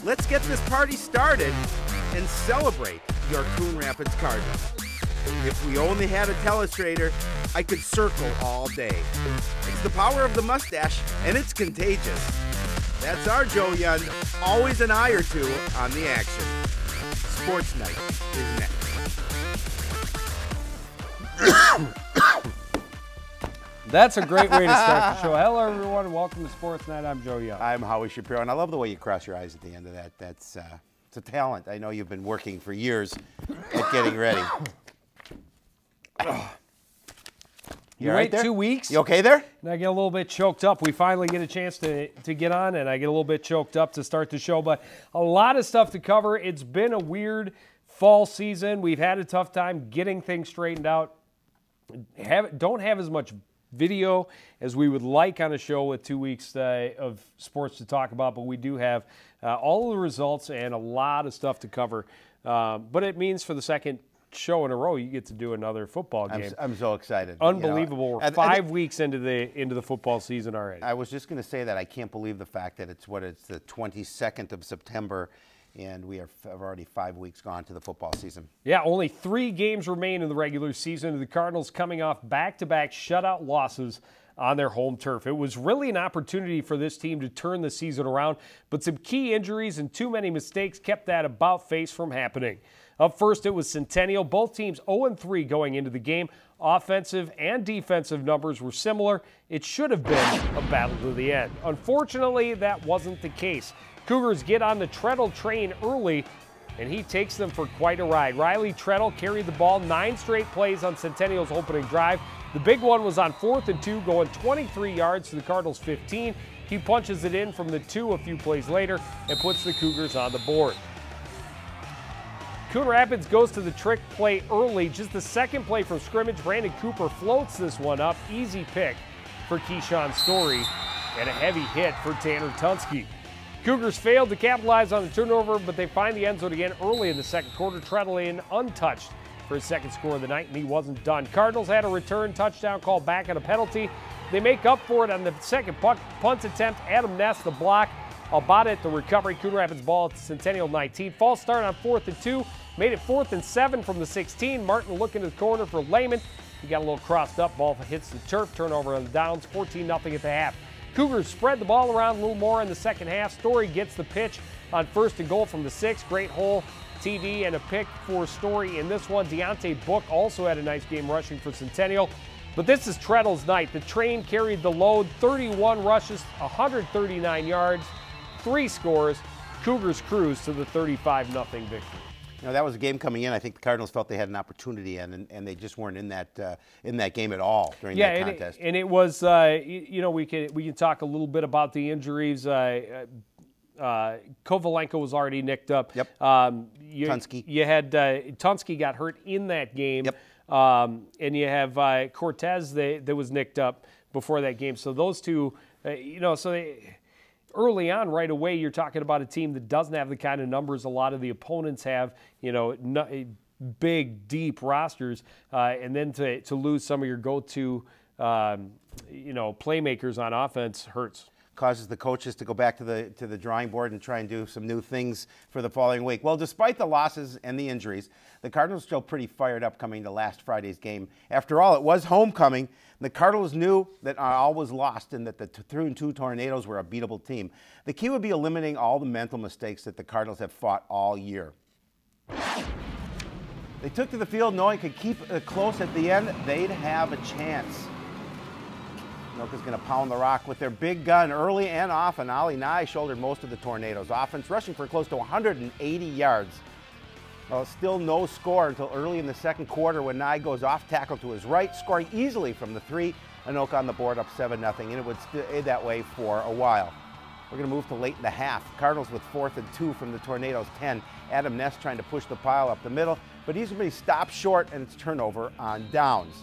Let's get this party started and celebrate your Coon Rapids Cardinals. If we only had a telestrator, I could circle all day. It's the power of the mustache, and it's contagious. That's our Joe Yund, always an eye or two on the action. Sports Night is next. That's a great way to start the show. Hello, everyone, and welcome to Sports Night. I'm Joe Young. I'm Howie Shapiro, and I love the way you cross your eyes at the end of that. That's it's a talent. I know you've been working for years at getting ready. You wait 2 weeks. You okay there? And I get a little bit choked up. We finally get a chance to get on, and I get a little bit choked up to start the show. But a lot of stuff to cover. It's been a weird fall season. We've had a tough time getting things straightened out. Don't have as much video as we would like on a show with 2 weeks of sports to talk about, but we do have all of the results and a lot of stuff to cover. But it means for the second show in a row, you get to do another football game. I'm so excited. Unbelievable. You know, We're 5 weeks into the football season already. I was just going to say that I can't believe the fact that it's the 22nd of September, and we have already 5 weeks gone to the football season. Yeah, only 3 games remain in the regular season. The Cardinals coming off back-to-back shutout losses on their home turf. It was really an opportunity for this team to turn the season around, but some key injuries and too many mistakes kept that about-face from happening. Up first, it was Centennial. Both teams 0-3 going into the game. Offensive and defensive numbers were similar. It should have been a battle to the end. Unfortunately, that wasn't the case. Cougars get on the Treadle train early, and he takes them for quite a ride. Riley Treadle carried the ball 9 straight plays on Centennial's opening drive. The big one was on 4th and 2, going 23 yards to the Cardinals' 15. He punches it in from the 2 a few plays later and puts the Cougars on the board. Coon Rapids goes to the trick play early. Just the second play from scrimmage, Brandon Cooper floats this one up. Easy pick for Keyshawn Story and a heavy hit for Tanner Tunsky. Cougars failed to capitalize on the turnover, but they find the end zone again early in the second quarter. Treadle in untouched for his second score of the night, and he wasn't done. Cardinals had a return touchdown call back on a penalty. They make up for it on the second punt attempt. Adam Ness, the block. Albata, the recovery. Coon Rapids ball at Centennial 19. False start on 4th and 2. Made it 4th and 7 from the 16. Martin looking to the corner for Lehman. He got a little crossed up. Ball hits the turf. Turnover on the downs. 14-0 at the half. Cougars spread the ball around a little more in the second half. Story gets the pitch on 1st and goal from the 6. Great hole TD and a pick for Story in this one. Deontay Book also had a nice game rushing for Centennial. But this is Treadle's night. The train carried the load. 31 rushes, 139 yards, 3 scores. Cougars cruise to the 35-0 victory. You know, that was a game coming in. I think the Cardinals felt they had an opportunity in, and they just weren't in that game at all during that contest. And it was, you know, we can talk a little bit about the injuries. Kovalenko was already nicked up. Yep. Tunsky. You had Tunsky got hurt in that game. Yep. And you have Cortez that was nicked up before that game. So those two, you know, early on, right away, you're talking about a team that doesn't have the kind of numbers a lot of the opponents have, you know, big, deep rosters, and then to lose some of your go-to, you know, playmakers on offense hurts. Causes the coaches to go back to the drawing board and try and do some new things for the following week. Well, despite the losses and the injuries, the Cardinals still pretty fired up coming to last Friday's game. After all, it was homecoming. The Cardinals knew that all was lost and that the 2 Tornadoes were a beatable team. The key would be eliminating all the mental mistakes that the Cardinals have fought all year. They took to the field knowing could keep it close at the end, they'd have a chance. Noka's going to pound the rock with their big gun early and often. Ali Nye shouldered most of the Tornadoes' offense, rushing for close to 180 yards. Well, still no score until early in the second quarter when Nye goes off tackle to his right, scoring easily from the 3. Anoka on the board up 7-0, and it would stay that way for a while. We're going to move to late in the half. Cardinals with 4th and 2 from the Tornadoes' 10. Adam Ness trying to push the pile up the middle, but he's going to be stopped short, and it's turnover on downs.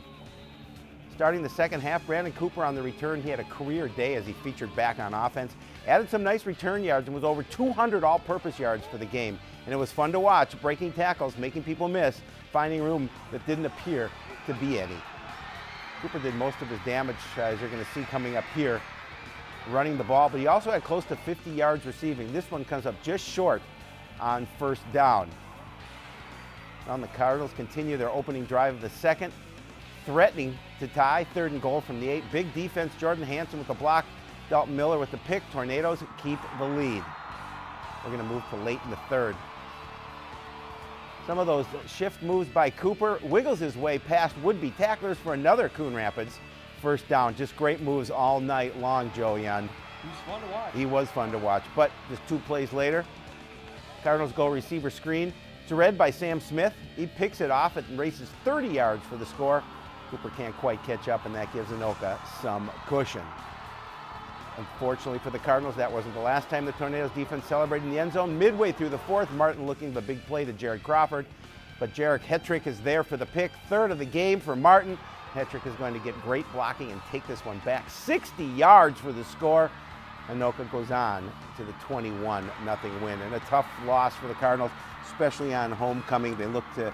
Starting the second half, Brandon Cooper on the return. He had a career day as he featured back on offense. Added some nice return yards and was over 200 all-purpose yards for the game. And it was fun to watch, breaking tackles, making people miss, finding room that didn't appear to be any. Cooper did most of his damage, as you're going to see coming up here running the ball, but he also had close to 50 yards receiving. This one comes up just short on first down. Now the Cardinals continue their opening drive of the second, threatening to tie. 3rd and goal from the 8. Big defense, Jordan Hansen with the block, Dalton Miller with the pick. Tornadoes keep the lead. We're going to move to late in the 3rd. Some of those shift moves by Cooper wiggles his way past would-be tacklers for another Coon Rapids first down. Just great moves all night long, Joe Young. He was fun to watch. He was fun to watch, but just 2 plays later, Cardinals go receiver screen. It's read by Sam Smith. He picks it off and races 30 yards for the score. Cooper can't quite catch up, and that gives Anoka some cushion. Unfortunately for the Cardinals, that wasn't the last time the Tornadoes defense celebrated in the end zone. Midway through the 4th, Martin looking for the big play to Jared Crawford, but Jarek Hetrick is there for the pick. 3rd of the game for Martin. Hetrick is going to get great blocking and take this one back. 60 yards for the score. Anoka goes on to the 21-0 win, and a tough loss for the Cardinals, especially on homecoming. They look to,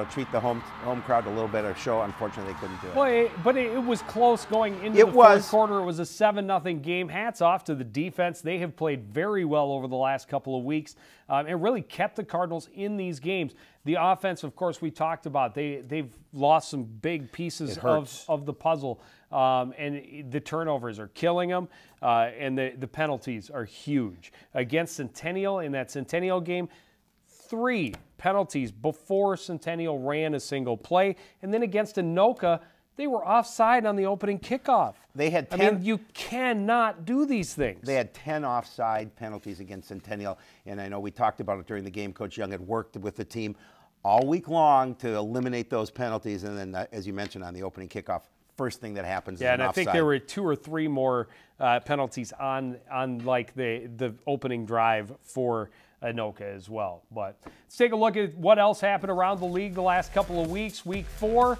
treat the home crowd a little better show. Unfortunately, they couldn't do it. Well, but it was close going into the 4th quarter. It was a 7-0 game. Hats off to the defense. They have played very well over the last couple of weeks and really kept the Cardinals in these games. The offense, of course, we talked about. They've lost some big pieces of the puzzle, and the turnovers are killing them, and the penalties are huge. Against Centennial in that Centennial game, 3 penalties before Centennial ran a single play. And then against Anoka, they were offside on the opening kickoff. They had 10, I mean, you cannot do these things. They had 10 offside penalties against Centennial, and I know we talked about it during the game. Coach Young had worked with the team all week long to eliminate those penalties, and then, as you mentioned, on the opening kickoff, first thing that happens is an offside. Yeah, and I think there were 2 or 3 more penalties on like the opening drive for Anoka as well. But let's take a look at what else happened around the league the last couple of weeks. Week 4,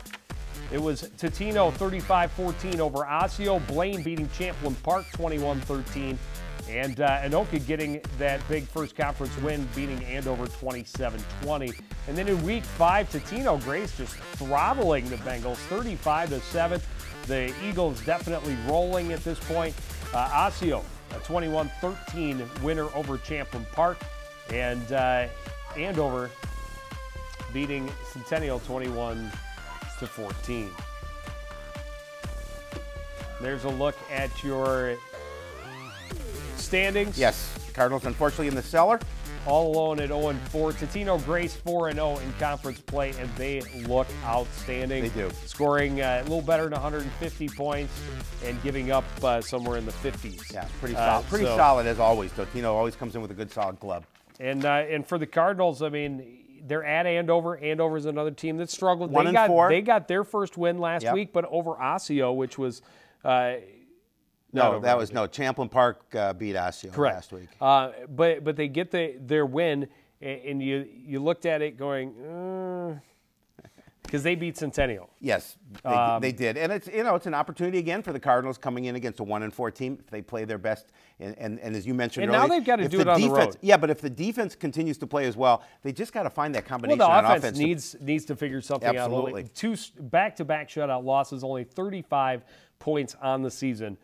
it was Totino 35-14 over Osseo. Blaine beating Champlin Park 21-13. And Anoka getting that big first conference win, beating Andover 27-20. And then in week 5, Totino Grace just throttling the Bengals 35-7. The Eagles definitely rolling at this point. Osseo, a 21-13 winner over Champlin Park. And Andover beating Centennial 21-14. There's a look at your standings. Yes, Cardinals unfortunately in the cellar. All alone at 0-4. Totino Grace 4-0 in conference play, and they look outstanding. They do. Scoring a little better than 150 points and giving up somewhere in the 50s. Yeah, pretty solid. Pretty solid as always. Totino always comes in with a good solid club. And for the Cardinals, I mean, they're at Andover. Andover's another team that struggled. 1-4. They got their first win last week, but over Osseo, which was Champlin Park beat Osseo last week. But they get their win, and you looked at it going, because they beat Centennial. Yes, they did, and it's it's an opportunity again for the Cardinals coming in against a 1-4 team if they play their best. And as you mentioned earlier, now they've got to do it on the road. Yeah, but if the defense continues to play as well, they just got to find that combination. Well, the on offense needs to figure something out. Absolutely. 2 back-to-back shutout losses, only 35 points on the season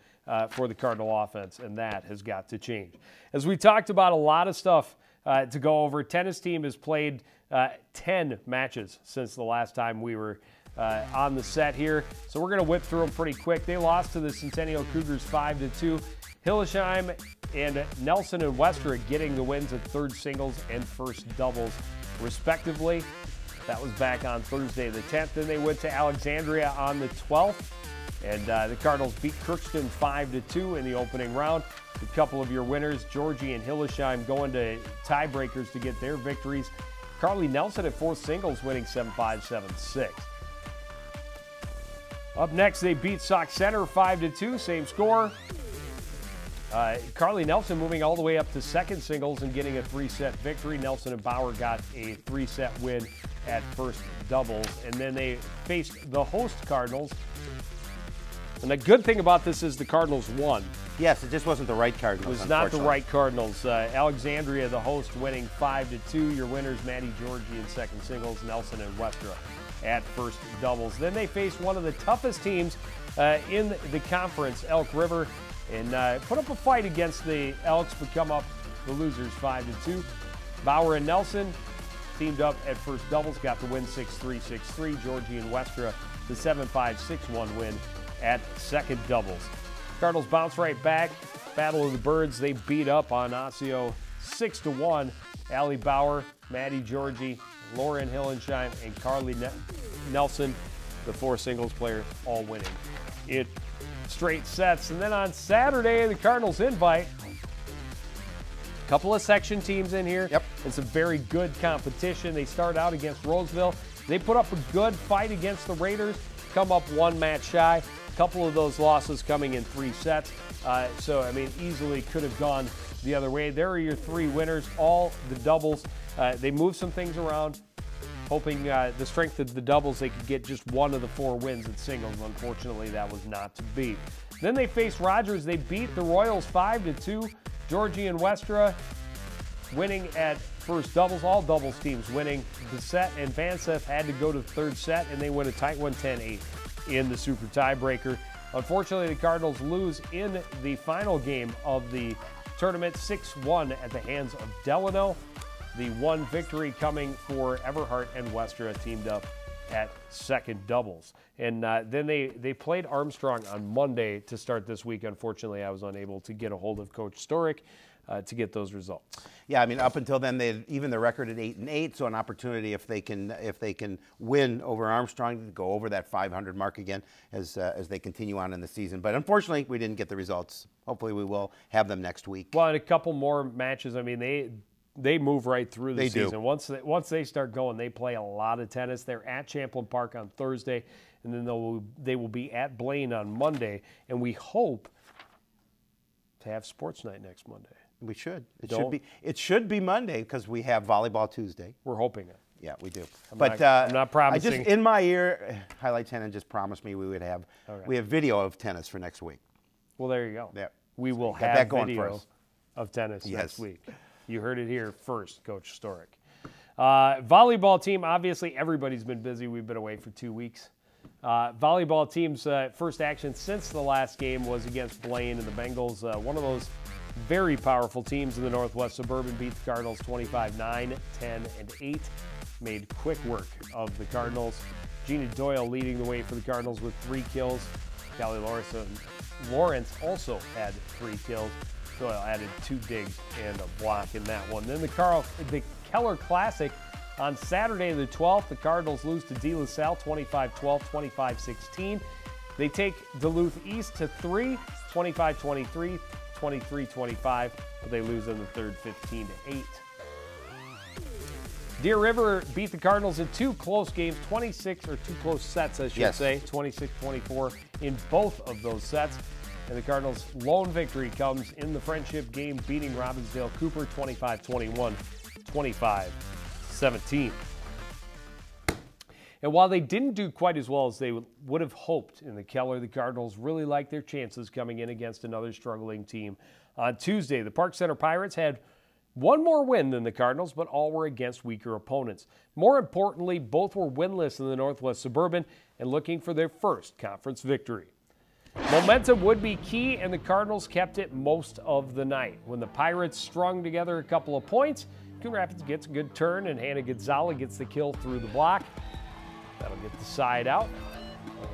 for the Cardinal offense, and that has got to change. As we talked about, a lot of stuff to go over. Tennis team has played 10 matches since the last time we were on the set here, so we're going to whip through them pretty quick. They lost to the Centennial Cougars 5-2. Hillesheim and Nelson and Westra getting the wins at third singles and first doubles, respectively. That was back on Thursday the 10th. Then they went to Alexandria on the 12th, and the Cardinals beat Crookston 5-2 in the opening round. A couple of your winners, Georgie and Hillesheim, going to tiebreakers to get their victories. Carly Nelson at fourth singles, winning 7-5, 7-6. Up next, they beat Sauk Center 5-2, same score. Carly Nelson moving all the way up to second singles and getting a 3-set victory. Nelson and Bauer got a 3-set win at first doubles. And then they faced the host Cardinals. And the good thing about this is the Cardinals won. Yes, it just wasn't the right Cardinals. It was not the right Cardinals. Alexandria, the host, winning 5-2. Your winners, Maddie Georgie in second singles, Nelson and Westra at first doubles. Then they faced one of the toughest teams in the conference, Elk River. and put up a fight against the Elks, but come up the losers 5-2. Bauer and Nelson teamed up at first doubles, got the win 6-3, 6-3. Georgie and Westra the 7-5, 6-1 win at second doubles. Cardinals bounce right back. Battle of the Birds, they beat up on Osseo 6-1. Allie Bauer, Maddie Georgie, Lauren Hillenschein, and Carly Nelson, the 4 singles players, all winning it straight sets. And then on Saturday, the Cardinals invite a couple of section teams in here. Yep. It's a very good competition. They start out against Roseville. They put up a good fight against the Raiders, come up 1 match shy. A couple of those losses coming in 3 sets. So, I mean, easily could have gone the other way. There are your 3 winners, all the doubles. They moved some things around, hoping the strength of the doubles, they could get just 1 of the 4 wins in singles. Unfortunately, that was not to be. Then they faced Rogers. They beat the Royals 5-2. Georgie and Westra winning at first doubles, all doubles teams winning the set, and Van Seth had to go to the 3rd set, and they win a tight one, 10-8 in the super tiebreaker. Unfortunately, the Cardinals lose in the final game of the tournament, 6-1 at the hands of Delano. The 1 victory coming for Everhart and Westra teamed up at second doubles. And then they played Armstrong on Monday to start this week. Unfortunately, I was unable to get a hold of Coach Storick to get those results. Yeah, I mean, up until then, they even the record at 8-8, so an opportunity if they can win over Armstrong to go over that 500 mark again as they continue on in the season. But unfortunately, we didn't get the results. Hopefully, we will have them next week. Well, and a couple more matches. I mean, they move right through the season. Do. Once they start going, they play a lot of tennis. They're at Champlin Park on Thursday, and then they will be at Blaine on Monday. And we hope to have Sports Night next Monday. We should. It should be Monday because we have volleyball Tuesday. We're hoping it. Yeah, we do. I'm not promising. I just in my ear, Highlight 10 just promised me we would have video of tennis for next week. Well, there you go. Yeah. We will have that going video for us. of tennis next week. You heard it here first, Coach Storick. Volleyball team, obviously everybody's been busy. We've been away for 2 weeks. Volleyball team's first action since the last game was against Blaine, and the Bengals, one of those very powerful teams in the Northwest Suburban, beat the Cardinals 25-9, 10, and 8. Made quick work of the Cardinals. Gina Doyle leading the way for the Cardinals with 3 kills. Callie Lawrence also had 3 kills. Doyle added 2 digs and a block in that one. Then the Keller Classic on Saturday the 12th. The Cardinals lose to De La Salle 25-12, 25-16. They take Duluth East to 3, 25-23. 23-25, but they lose in the third 15-8. Deer River beat the Cardinals in 2 close games, 2 close sets, I should say, 26-24 in both of those sets. And the Cardinals' lone victory comes in the friendship game, beating Robbinsdale Cooper 25-21, 25-17. And while they didn't do quite as well as they would have hoped in the Keller, the Cardinals really liked their chances coming in against another struggling team. On Tuesday, the Park Center Pirates had 1 more win than the Cardinals, but all were against weaker opponents. More importantly, both were winless in the Northwest Suburban and looking for their first conference victory. Momentum would be key, and the Cardinals kept it most of the night. When the Pirates strung together a couple of points, Coon Rapids gets a good turn, and Hannah Gonzalez gets the kill through the block. That'll get the side out,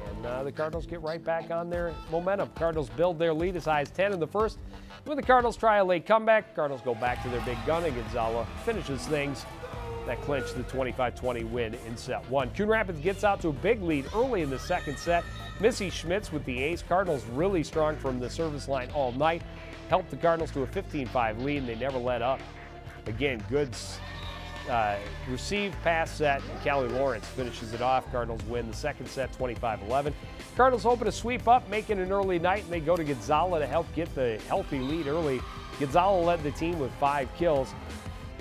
and the Cardinals get right back on their momentum. Cardinals build their lead as high as 10 in the first. When the Cardinals try a late comeback, Cardinals go back to their big gun, and Gonzalez finishes things. That clinched the 25-20 win in set 1. Coon Rapids gets out to a big lead early in the second set. Missy Schmitz with the ace. Cardinals really strong from the service line all night. Helped the Cardinals to a 15-5 lead, and they never let up. Again, good receive pass set, and Callie Lawrence finishes it off. Cardinals win the second set 25-11. Cardinals hoping to sweep up, making an early night, and they go to Gonzalez to help get the healthy lead early. Gonzalez led the team with 5 kills.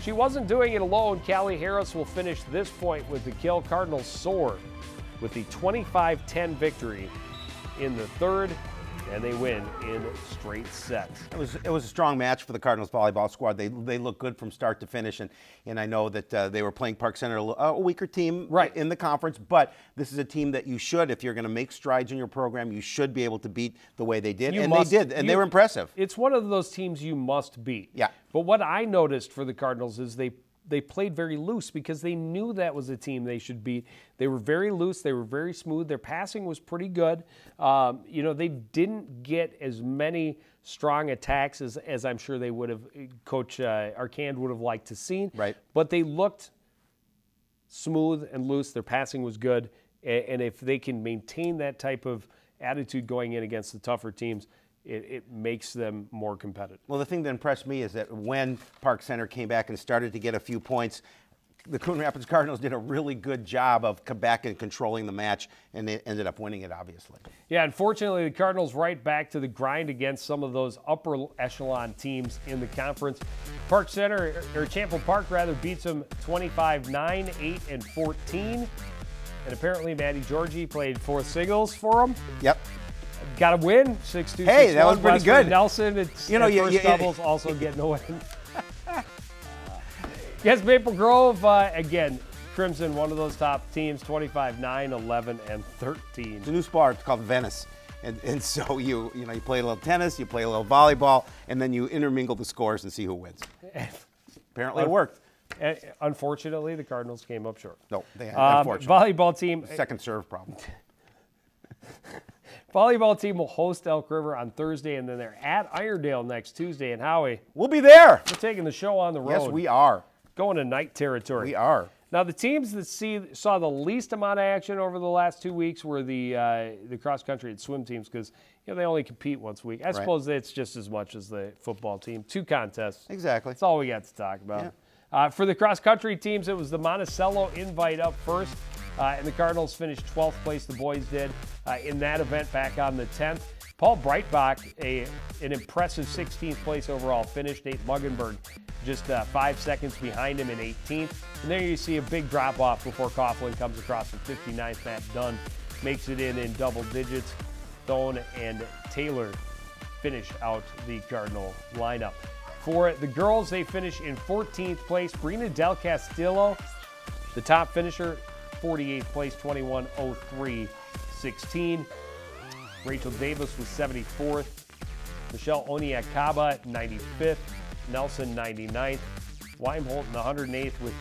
She wasn't doing it alone. Callie Harris will finish this point with the kill. Cardinals soar with the 25-10 victory in the third. and they win in straight sets. It was a strong match for the Cardinals volleyball squad. They look good from start to finish, and I know that they were playing Park Center, a weaker team in the conference, but this is a team that you should, if you're going to make strides in your program, you should be able to beat the way they did, they did, and they were impressive. It's one of those teams you must beat. Yeah. But what I noticed for the Cardinals is they played very loose because they knew that was a team they should beat. They were very loose. They were very smooth. Their passing was pretty good. They didn't get as many strong attacks as I'm sure they would have, Coach Arcand would have liked to see. Right. But they looked smooth and loose. Their passing was good. And if they can maintain that type of attitude going in against the tougher teams, it makes them more competitive. Well, the thing that impressed me is that when Park Center came back and started to get a few points, the Coon Rapids Cardinals did a really good job of coming back and controlling the match, and they ended up winning it, obviously. Yeah, unfortunately, the Cardinals right back to the grind against some of those upper echelon teams in the conference. Park Center, or Champlain Park rather, beats them 25-9, 8, and 14. And apparently, Maddie Georgie played fourth singles for them. Yep. Got a win, 6-2. Hey, that was pretty good. Nelson, it's first doubles, also getting a win. Yes, Maple Grove, again, Crimson, one of those top teams, 25-9, 11, and 13. It's a new sport called Venice. And so you play a little tennis, you play a little volleyball, and then you intermingle the scores and see who wins. Apparently it worked. Unfortunately, the Cardinals came up short. No, they had, unfortunately. Volleyball team. Second serve problem. Volleyball team will host Elk River on Thursday, and then they're at Irondale next Tuesday. And Howie, we'll be there. We're taking the show on the road. Yes, we are. Going to night territory. We are. Now, the teams that saw the least amount of action over the last 2 weeks were the cross-country and swim teams because they only compete once a week. I suppose it's just as much as the football team. 2 contests. Exactly. That's all we got to talk about. Yeah. For the cross-country teams, it was the Monticello Invite up first, and the Cardinals finished 12th place, the boys did, in that event back on the 10th. Paul Breitbach, an impressive 16th place overall finish. Nate Muggenberg just 5 seconds behind him in 18th. And there you see a big drop-off before Coughlin comes across from 59th. Matt Dunn makes it in double digits. Thone and Taylor finish out the Cardinal lineup. For the girls, they finish in 14th place. Brina Del Castillo, the top finisher, 48th place, 21:03.16. Rachel Davis was 74th. Michelle Oniakaba, 95th. Nelson, 99th. Weimholt in the 108th with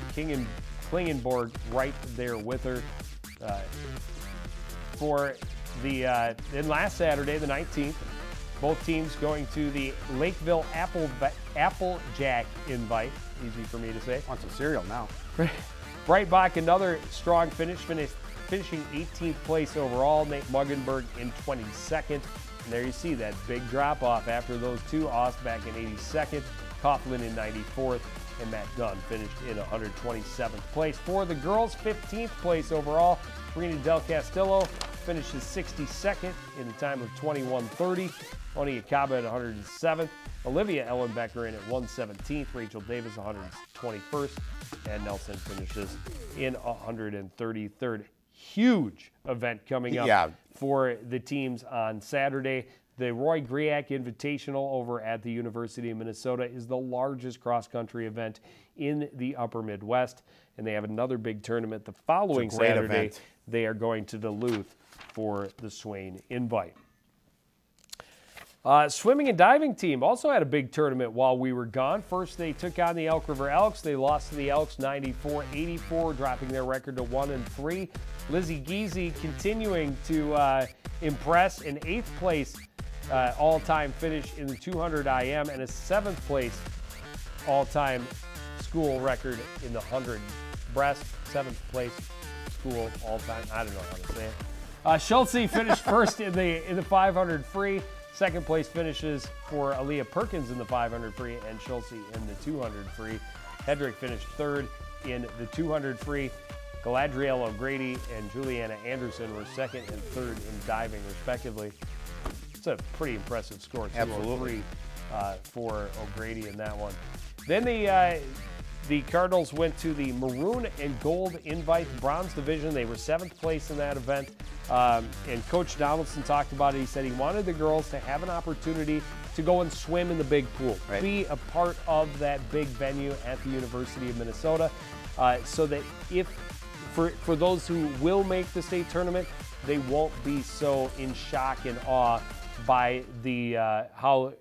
Klingenborg right there with her. For the then last Saturday, the 19th, both teams going to the Lakeville Applejack Invite. Easy for me to say. Want some cereal now. Breitbach, another strong finish, finishing 18th place overall. Nate Muggenberg in 22nd. And there you see that big drop-off after those two. Ostback in 82nd, Coughlin in 94th, and Matt Dunn finished in 127th place. For the girls, 15th place overall. Brina Del Castillo finishes 62nd in a time of 21:30. Oniakaba at 107th. Olivia Ellenbecker in at 117th. Rachel Davis 121st. And Nelson finishes in 133rd. Huge event coming up for the teams on Saturday. The Roy Griak Invitational over at the University of Minnesota is the largest cross-country event in the upper Midwest, and they have another big tournament the following Saturday. Event. They are going to Duluth for the Swain Invite. Swimming and diving team also had a big tournament while we were gone. First, they took on the Elk River Elks. They lost to the Elks 94-84, dropping their record to 1-3. Lizzie Giese continuing to impress, an 8th place all-time finish in the 200 IM and a 7th place all-time school record in the 100 breast. 7th place school all-time. I don't know how to say it. Schultze finished first in the 500 free. Second place finishes for Aaliyah Perkins in the 500 free and Schultze in the 200 free. Hedrick finished third in the 200 free. Galadriel O'Grady and Juliana Anderson were second and third in diving, respectively. It's a pretty impressive score, 203 for O'Grady in that one. Then the the Cardinals went to the Maroon and Gold Invite Bronze Division. They were 7th place in that event. And Coach Donaldson talked about it. He said he wanted the girls to have an opportunity to go and swim in the big pool, be a part of that big venue at the University of Minnesota, so that for those who will make the state tournament, they won't be so in shock and awe by the how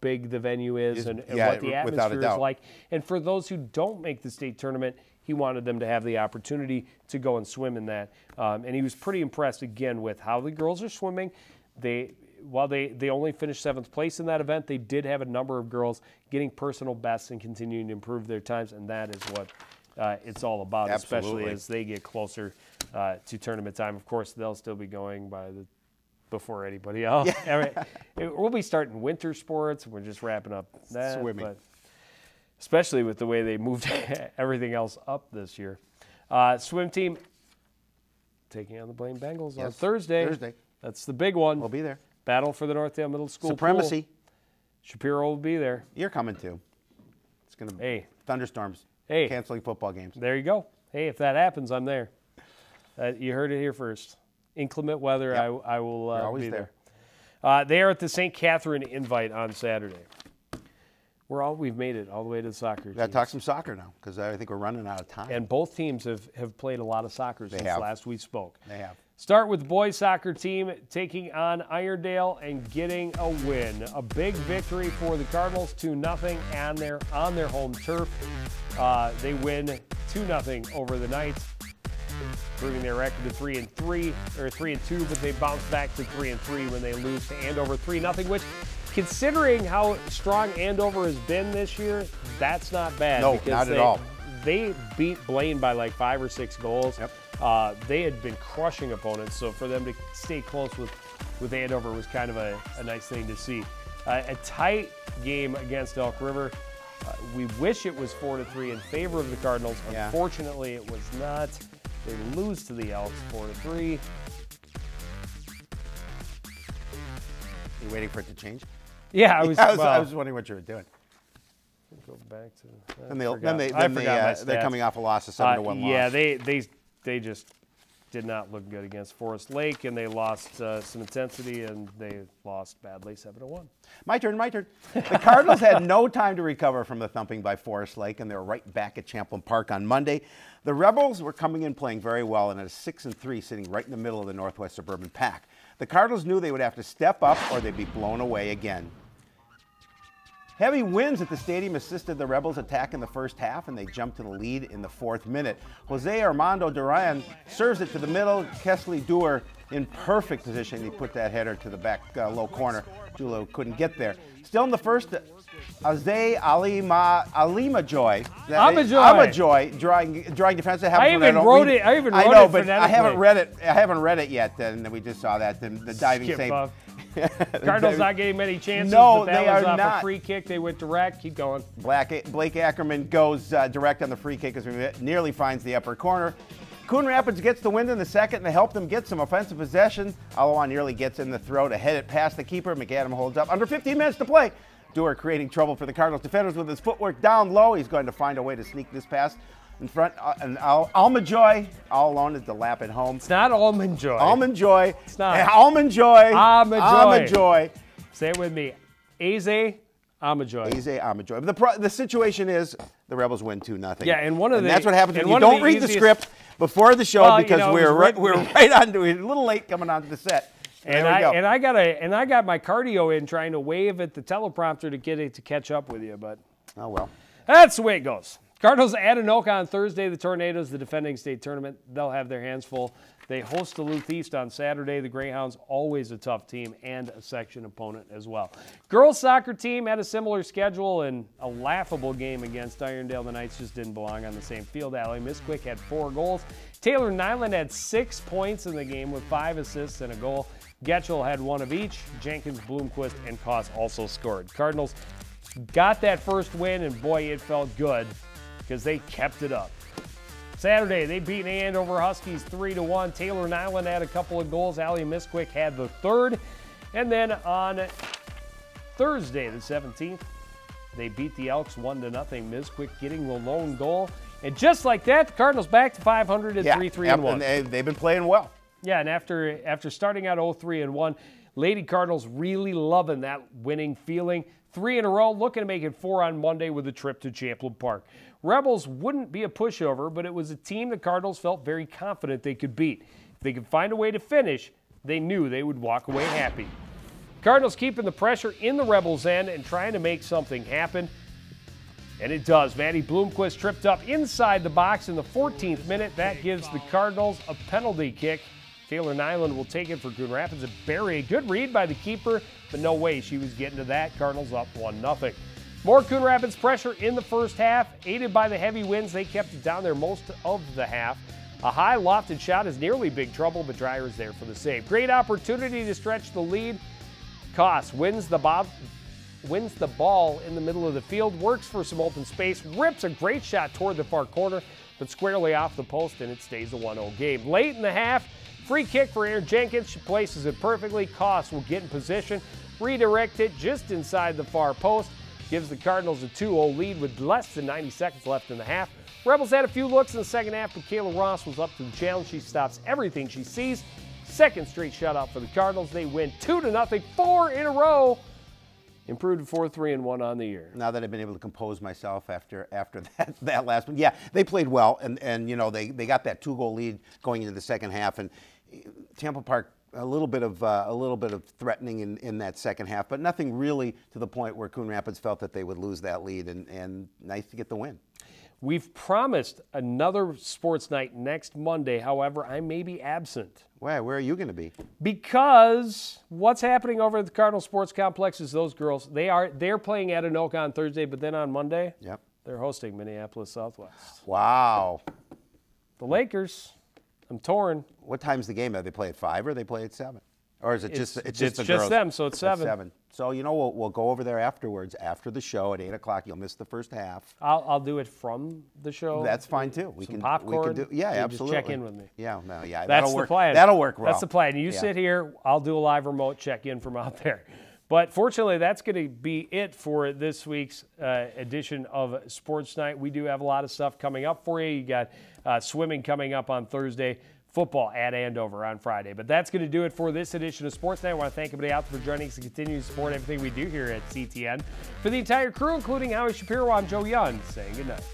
big the venue is and what the atmosphere is like. And for those who don't make the state tournament, he wanted them to have the opportunity to go and swim in that. And he was pretty impressed, again, with how the girls are swimming. While they only finished 7th place in that event, they did have a number of girls getting personal bests and continuing to improve their times, and that is what it's all about, especially as they get closer to tournament time. Of course, they'll still be going before anybody else. Yeah. We'll be starting winter sports. We're just wrapping up that. Swimming. But especially with the way they moved everything else up this year. Swim team taking on the Blaine Bengals on Thursday. That's the big one. We'll be there. Battle for the Northdale Middle School Supremacy. Pool. Shapiro will be there. You're coming too. It's going to be thunderstorms. Canceling football games. There you go. Hey, if that happens, I'm there. You heard it here first. Inclement weather, I will be there. They are at the St. Catherine Invite on Saturday. We've made it all the way to the soccer team. We've got to talk some soccer now because I think we're running out of time. And both teams have played a lot of soccer since last we spoke. They have. Start with the boys soccer team taking on Irondale and getting a win. A big victory for the Cardinals, 2-0 on their home turf. They win 2-0 over the Knights, improving their record to 3-3 or 3-2, but they bounce back to 3-3 when they lose to Andover 3-0, which, considering how strong Andover has been this year, that's not bad. No, not at all. They beat Blaine by like 5 or 6 goals. Yep. They had been crushing opponents, so for them to stay close with Andover was kind of a nice thing to see. A tight game against Elk River. We wish it was 4-3 in favor of the Cardinals. Unfortunately, it was not. They lose to the Elks 4-3. You waiting for it to change? Yeah, I was wondering what you were doing. Go back to. They're coming off a loss of 7-1 loss. Yeah, they just did not look good against Forest Lake, and they lost some intensity, and they lost badly 7-1. My turn. The Cardinals had no time to recover from the thumping by Forest Lake, and they were right back at Champlin Park on Monday. The Rebels were coming in playing very well and at a 6-3, sitting right in the middle of the Northwest Suburban Pack. The Cardinals knew they would have to step up or they'd be blown away again. Heavy winds at the stadium assisted the Rebels attack in the first half, and they jumped to the lead in the 4th minute. Jose Armando Duran serves it to the middle. Kesley Dewar in perfect position. He put that header to the back low corner. Julio couldn't get there. Still in the first, Azay Alimajoy, drawing defense. I even wrote it. I know, but I haven't read it. I haven't read it yet. And we just saw that the diving save. Cardinals not getting many chances. No, but that they are was not. A free kick. They went direct. Keep going. Blake Ackerman goes direct on the free kick as he nearly finds the upper corner. Coon Rapids gets the win in the second, and they help them get some offensive possession. Alawan nearly gets in the throw to head it past the keeper. McAdam holds up. Under 15 minutes to play. Dewar creating trouble for the Cardinals defenders with his footwork down low. He's going to find a way to sneak this pass in front. And Almajoy all alone is to lap it home. It's not Almond Joy. Almond Joy. It's not. Almond Joy. Amajoy. Say it with me. Aze Amajoy. Aze Amajoy. The situation is the Rebels win 2-0. Yeah, and that's what happens when you don't read the script before the show because we're right on to it. A little late coming onto the set. And I got my cardio in trying to wave at the teleprompter to get it to catch up with you, but oh well. That's the way it goes. Cardinals at Anoka on Thursday. The Tornadoes, the defending state tournament, they'll have their hands full. They host Duluth East on Saturday. The Greyhounds, always a tough team and a section opponent as well. Girls soccer team had a similar schedule and a laughable game against Irondale. The Knights just didn't belong on the same field. Allie Misquick had 4 goals. Taylor Nyland had 6 points in the game with 5 assists and a goal. Getchell had 1 of each. Jenkins, Bloomquist, and Koss also scored. Cardinals got that first win, and boy, it felt good because they kept it up. Saturday, they beat Andover Huskies 3-1. Taylor Nyland had a couple of goals. Allie Misquick had the 3rd. And then on Thursday, the 17th, They beat the Elks 1-0. Misquick getting the lone goal. And just like that, the Cardinals back to 500 at 3-3-1. And they've been playing well. Yeah, and after starting out 0-3-1, Lady Cardinals really loving that winning feeling. 3 in a row, looking to make it 4 on Monday with a trip to Champlin Park. Rebels wouldn't be a pushover, but it was a team the Cardinals felt very confident they could beat. If they could find a way to finish, they knew they would walk away happy. Cardinals keeping the pressure in the Rebels' end and trying to make something happen. And it does. Maddie Bloomquist tripped up inside the box in the 14th minute. That gives the Cardinals a penalty kick. Taylor Nyland will take it for Coon Rapids. And Barry, a good read by the keeper, but no way she was getting to that. Cardinals up 1-0. More Coon Rapids pressure in the first half. Aided by the heavy winds, they kept it down there most of the half. A high lofted shot is nearly big trouble, but Dreyer is there for the save. Great opportunity to stretch the lead. Koss wins the ball in the middle of the field, works for some open space, rips a great shot toward the far corner, but squarely off the post, and it stays a 1-0 game. Late in the half, free kick for Aaron Jenkins. She places it perfectly. Koss will get in position, redirect it just inside the far post, gives the Cardinals a 2-0 lead with less than 90 seconds left in the half. Rebels had a few looks in the second half, but Kayla Ross was up to the challenge. She stops everything she sees. Second straight shutout for the Cardinals. They win 2-0, 4 in a row. Improved to 4-3-1 on the year. Now that I've been able to compose myself after that last one, yeah, they played well, and you know they got that 2-goal lead going into the second half, and Tampa Park a little bit of threatening in that second half, but nothing really to the point where Coon Rapids felt that they would lose that lead, and nice to get the win. We've promised another sports night next Monday. However, I may be absent. Where are you going to be? Because what's happening over at the Cardinal Sports Complex is those girls, they're playing at Anoka on Thursday, but then on Monday, yep, they're hosting Minneapolis Southwest. Wow. The Lakers, I'm torn. What time's the game? Do they play at 5 or they play at 7? Or is it just the girls? It's just them, so it's 7. So, you know, we'll go over there afterwards, after the show at 8 o'clock. You'll miss the first half. I'll do it from the show. That's fine, too. We can do, yeah, absolutely. Just check in with me. Yeah, no, yeah. That's the plan. That'll work well. That's the plan. You sit here, I'll do a live remote check-in from out there. But fortunately, that's going to be it for this week's edition of Sports Night. We do have a lot of stuff coming up for you. You got swimming coming up on Thursday. Football at Andover on Friday. But that's going to do it for this edition of Sports Night. I want to thank everybody out there for joining us and continue to support everything we do here at CTN. For the entire crew, including Howie Shapiro, I'm Joe Young, saying good night.